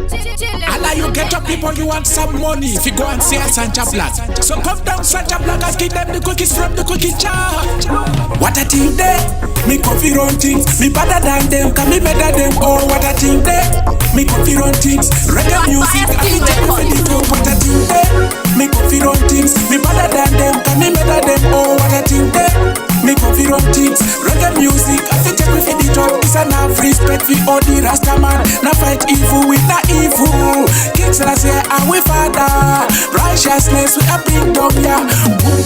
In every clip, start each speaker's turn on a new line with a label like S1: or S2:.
S1: Allow you get up people, you want some money. If you go and see a Sanja Black, so come down Sanja Black and give them the cookies from the cookie jar. What a thing there, me coffee run things. Me better than them, can me better than oh what a thing there. Me coffee run things, reggae music, I be take me the top. What a thing there, me coffee run things. Me better than them, can me better than oh what a thing there. Me coffee run things, reggae music, I be take me the top. It's enough respect for all the Rasta man. Now fight evil with the evil. Kings last year and we father. Righteousness we are bring down ya.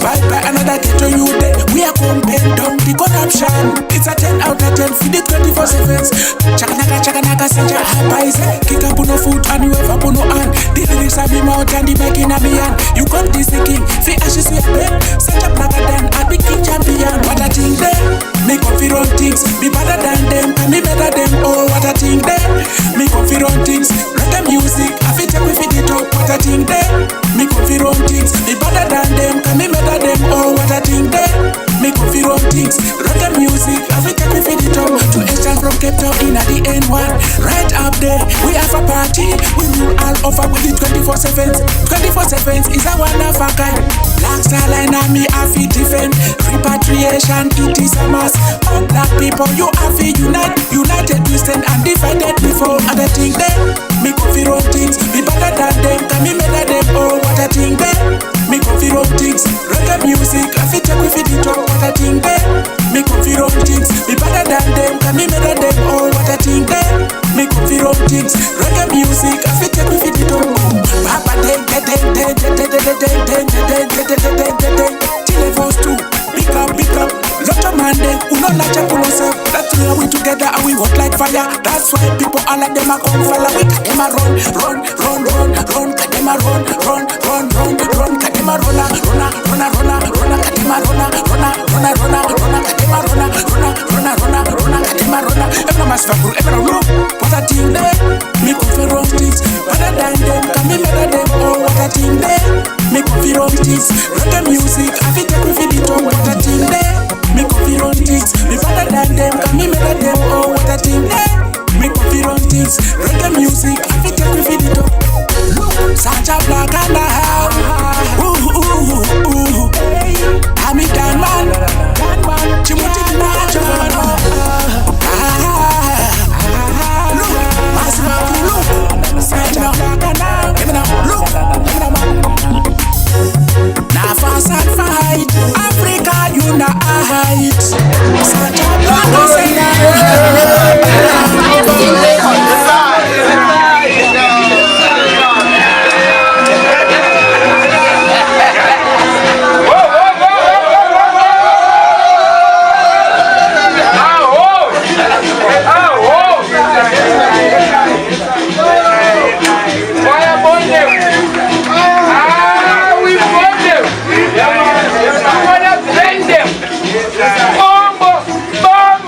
S1: Bye bye another ghetto you day. We are comparing down the corruption. It's a 10 out of 10 for the 24/7s. Chakanaka Sanja Hapaise. Kick up no food and you ever put no hand. The lyrics are be mouth and the back in a me hand. You come this the king, fi ashes we bed. Sanja blacker than a big king champion. What a thing there, me coffee run things. Be better than them, can me better than oh what a thing there. Me coffee run things, reggae music, I fit take we fit it up. What a thing there, me coffee run things. Be better than them, can me better than oh what a thing there. Me coffee run things, reggae music, I fit take we fit it up. To exchange from Cape Town in at the N1, right up there, we have a party. We rule all over with the 24/7s. 24/7s is a one of a kind. Black Star Line and me have to defend. Repatriation, it is a must. All black people, you have to unite. United we stand and divided before other thing there. Me coffee run things, be better than them, can me better than oh what a thing there. Me coffee run things, reggae music, I fit take we fit it up. What a thing there. Me coffee run things, be better than them, can me better than oh what a thing there. Me coffee run things, reggae music, I fit take we fit it up. Papa den till levels 2. Big up, lot of man there who not like pull us up. That's why we together and we work like fire. That's why people all like them a come follow. We cut them a run. Cut them a run. Cut them a run. Cut them a run. Cut them a run. Every man's for every room. What a thing there. Me coffee run things. Better than them, can me better than oh what a thing there. Me coffee run things. Reggae music, I fit take me fit it up. What a thing there. Me coffee run things. Me better than them, can me better than oh what a thing there. Me coffee run things. Reggae music, I fit take me fit it up. Look, Sanja Black and the house.